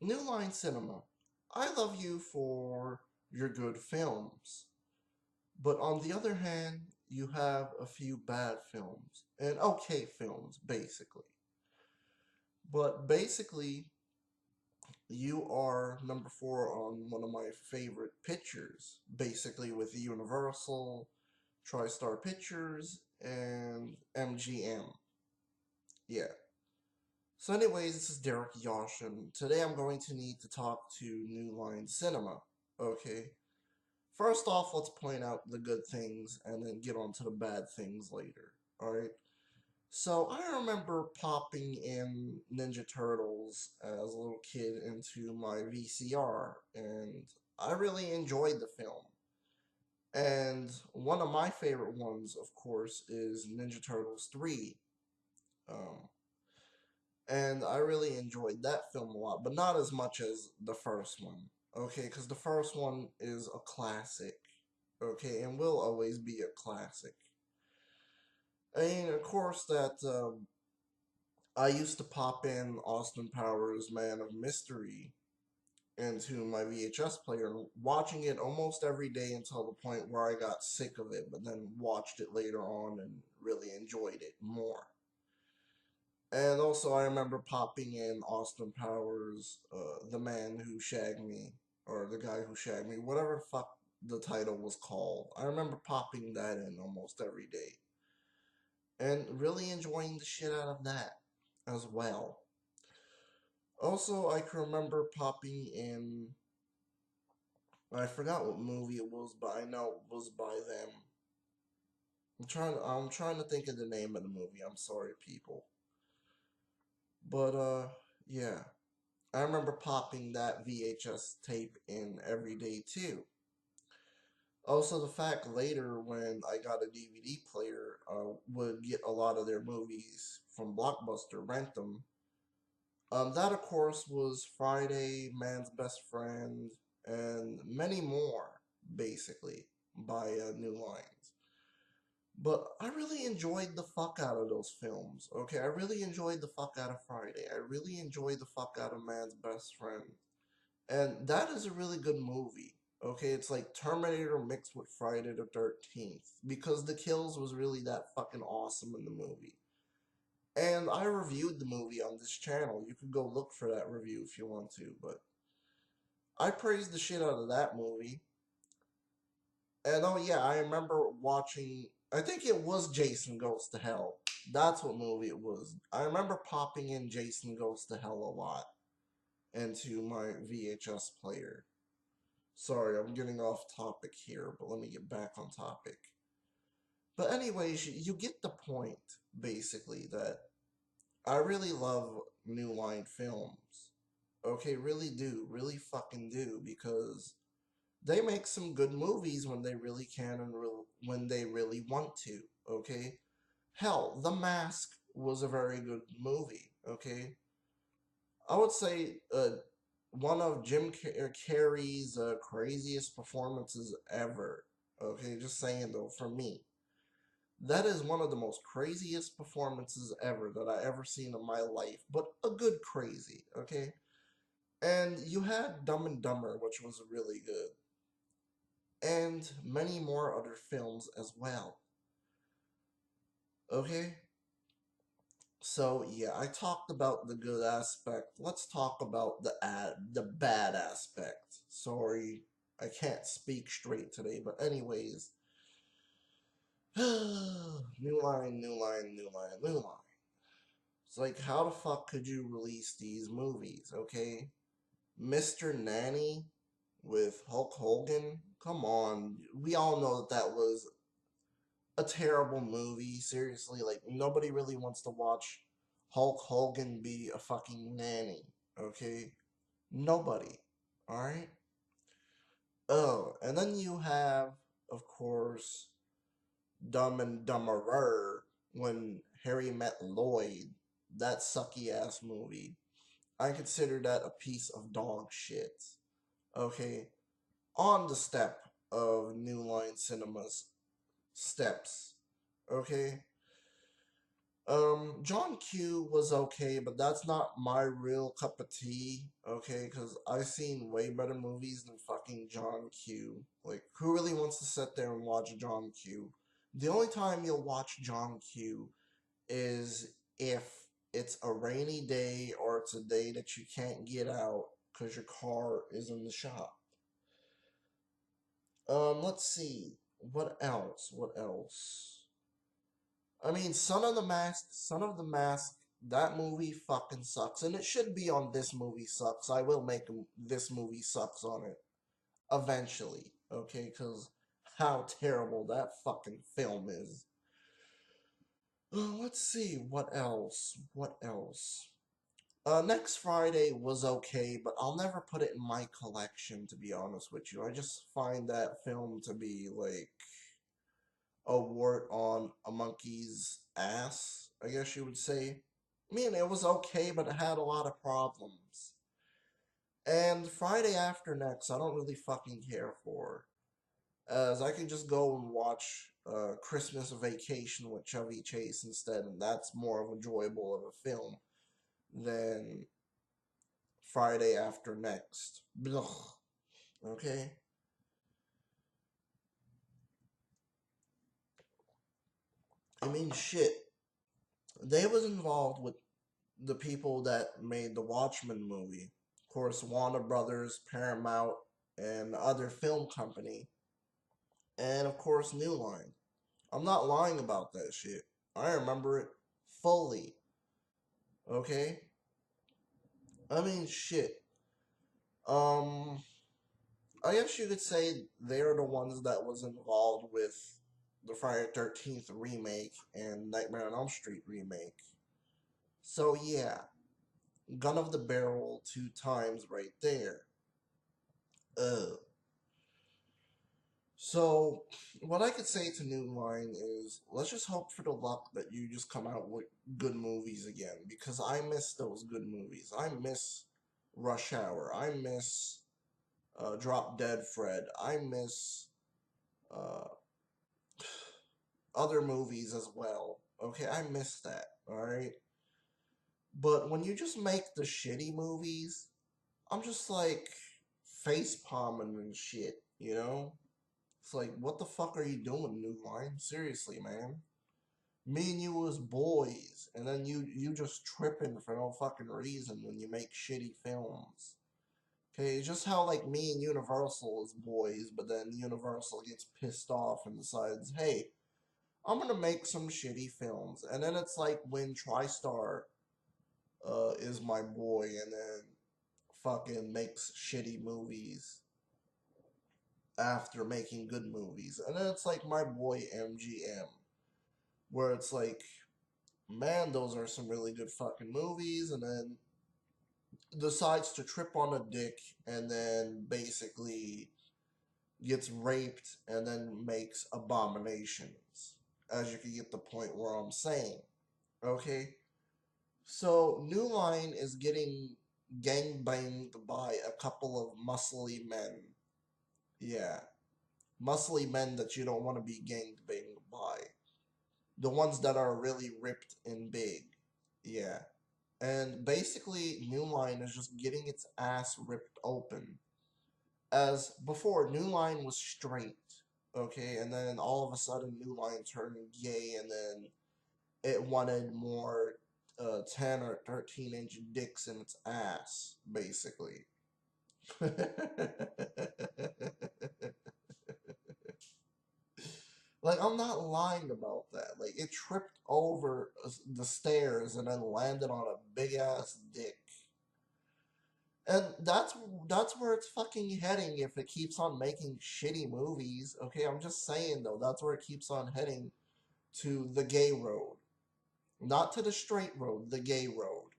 New Line Cinema. I love you for your good films. But on the other hand, you have a few bad films. And okay films, basically. But basically, you are number four on one of my favorite pictures. Basically, with Universal, TriStar Pictures, and MGM. Yeah. So anyways, this is Derek Yosh, and today I'm going to need to talk to New Line Cinema. Okay? First off, let's point out the good things and then get on to the bad things later. Alright? So I remember popping in Ninja Turtles as a little kid into my VCR, and I really enjoyed the film. And one of my favorite ones, of course, is Ninja Turtles 3. Um, and I really enjoyed that film a lot, but not as much as the first one. Okay, because the first one is a classic. Okay, and will always be a classic. I mean, of course, that I used to pop in Austin Powers' Man of Mystery into my VHS player, watching it almost every day until the point where I got sick of it, but then watched it later on and really enjoyed it more. And also, I remember popping in Austin Powers, The Man Who Shagged Me, or The Guy Who Shagged Me, whatever the fuck the title was called. I remember popping that in almost every day. And really enjoying the shit out of that as well. Also, I can remember popping in. I forgot what movie it was, but I know it was by them. I'm trying to think of the name of the movie. I'm sorry, people. But yeah. I remember popping that VHS tape in every day too. Also, the fact later when I got a DVD player, would get a lot of their movies from Blockbuster, rent them. That of course was Friday, Man's Best Friend, and many more, basically, by New Lines. But I really enjoyed the fuck out of those films. Okay, I really enjoyed the fuck out of Friday. I really enjoyed the fuck out of Man's Best Friend. And that is a really good movie. Okay, it's like Terminator mixed with Friday the 13th. Because the kills was really that fucking awesome in the movie. And I reviewed the movie on this channel. You could go look for that review if you want to, but I praised the shit out of that movie. And oh yeah, I remember watching, I think it was Jason Goes to Hell. That's what movie it was. I remember popping in Jason Goes to Hell a lot into my VHS player. Sorry, I'm getting off topic here, but let me get back on topic. But anyways, you get the point, basically, that I really love New Line films. Okay, really do. Really fucking do. Because they make some good movies when they really can and when they really want to. Okay? Hell, The Mask was a very good movie. Okay? I would say one of Jim Carrey's craziest performances ever. Okay, just saying though, for me, that is one of the most craziest performances ever that I ever seen in my life, but a good crazy. Okay, and you had Dumb and Dumber, which was really good, and many more other films as well. Okay, so yeah, I talked about the good aspect. Let's talk about the bad aspect. Sorry, I can't speak straight today, but anyways, new line, new line, new line, new line. It's like, how the fuck could you release these movies? Okay, Mr. Nanny with Hulk Hogan. Come on, we all know that that was a terrible movie. Seriously, like nobody really wants to watch Hulk Hogan be a fucking nanny. Okay, nobody. All right. Oh, and then you have, of course, Dumb and Dumberer when Harry met Lloyd. That sucky ass movie. I consider that a piece of dog shit. Okay, on the step of New Line Cinema's steps. Okay, John Q was okay, but that's not my real cup of tea, okay? Because I've seen way better movies than fucking John Q. Like, who really wants to sit there and watch John Q? The only time you'll watch John Q is if it's a rainy day or it's a day that you can't get out because your car is in the shop. Let's see. What else? What else? I mean, Son of the Mask, that movie fucking sucks. And it should be on This Movie Sucks. I will make This Movie Sucks on it eventually, okay? Because how terrible that fucking film is. Let's see, what else? What else? Next Friday was okay, but I'll never put it in my collection, to be honest with you. I just find that film to be like a wart on a monkey's ass, I guess you would say. I mean, it was okay, but it had a lot of problems. And Friday After Next, I don't really fucking care for. As I can just go and watch Christmas Vacation with Chevy Chase instead, and that's more of enjoyable of a film than Friday After Next. Blah. Okay? I mean, shit. They was involved with the people that made the Watchmen movie. Of course, Warner Brothers, Paramount, and other film company. And of course, New Line. I'm not lying about that shit. I remember it fully. Okay? I mean, shit. Um, I guess you could say they're the ones that was involved with the Friday 13th remake and Nightmare on Elm Street remake. So yeah, gun of the barrel two times right there. Ugh. So, what I could say to New Line is, let's just hope for the luck that you just come out with good movies again, because I miss those good movies. I miss Rush Hour. I miss Drop Dead Fred. I miss uh, other movies as well. Okay, I miss that. All right, but when you just make the shitty movies, I'm just like face palming and shit. You know, it's like, what the fuck are you doing, New Line? Seriously, man. Me and you was boys, and then you just tripping for no fucking reason when you make shitty films. Okay, it's just how like me and Universal is boys, but then Universal gets pissed off and decides, hey, I'm gonna make some shitty films, and then it's like when TriStar is my boy, and then fucking makes shitty movies after making good movies, and then it's like my boy MGM, where it's like, man, those are some really good fucking movies, and then decides to trip on a dick and then basically gets raped and then makes abominations. As you can get the point where I'm saying. Okay? So, New Line is getting gangbanged by a couple of muscly men. Yeah. Muscly men that you don't want to be gangbanged by. The ones that are really ripped and big. Yeah. And basically, New Line is just getting its ass ripped open. As before, New Line was straight, okay, and then all of a sudden, New Line turned gay, and then it wanted more 10 or 13-inch dicks in its ass, basically. Like, I'm not lying about that. Like, it tripped over the stairs and then landed on a big ass dick. And that's where it's fucking heading if it keeps on making shitty movies. Okay, I'm just saying though, that's where it keeps on heading, to the gay road. Not to the straight road, the gay road.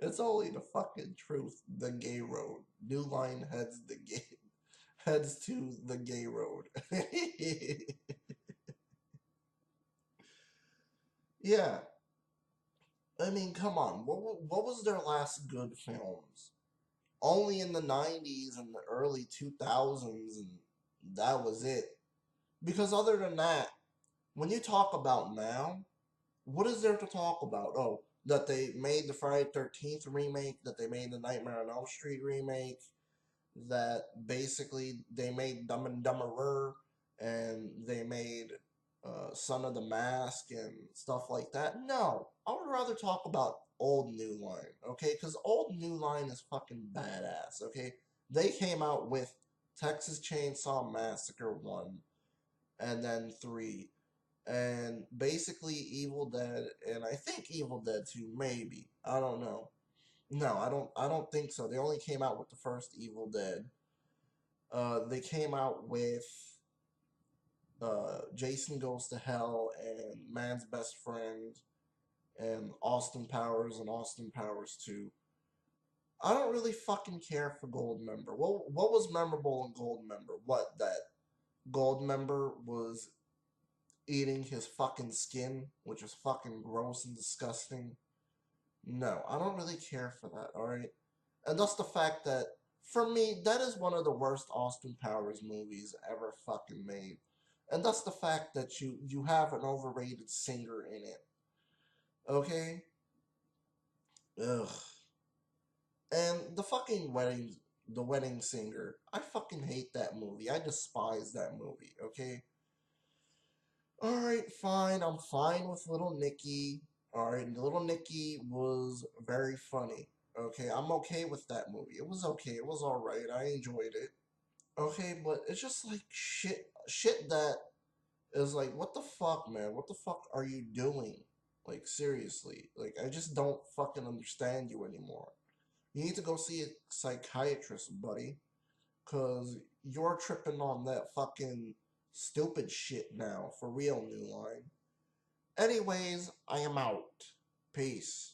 It's only the fucking truth, the gay road. New Line heads to the gay road. Yeah. I mean, come on. What was their last good films? only in the 90s and the early 2000s, and that was it. Because other than that, when you talk about now, what is there to talk about? Oh, that they made the Friday 13th remake, that they made the Nightmare on Elm Street remake, that basically they made Dumb and Dumberer, and they made Son of the Mask and stuff like that. No, I would rather talk about old New Line, okay? Because old New Line is fucking badass, okay? They came out with Texas Chainsaw Massacre 1 and then 3 and basically Evil Dead, and I think Evil Dead 2, maybe. I don't know. No, I don't think so. They only came out with the first Evil Dead. They came out with Jason Goes to Hell and Man's Best Friend and Austin Powers and Austin Powers 2. I don't really fucking care for Goldmember. What was memorable in Goldmember? What, that Goldmember was eating his fucking skin, which is fucking gross and disgusting. No, I don't really care for that, alright? And that's the fact that, for me, that is one of the worst Austin Powers movies ever fucking made. And that's the fact that you have an overrated singer in it. Okay? Ugh. And the wedding singer. I fucking hate that movie. I despise that movie, okay? Alright, fine. I'm fine with Little Nicky. Alright, Little Nicky was very funny. Okay, I'm okay with that movie. It was okay. It was alright. I enjoyed it. Okay, but it's just like shit that is like, what the fuck, man? What the fuck are you doing? Like, seriously. Like, I just don't fucking understand you anymore. You need to go see a psychiatrist, buddy. Cause you're tripping on that fucking stupid shit now. For real, New Line. Anyways, I am out. Peace.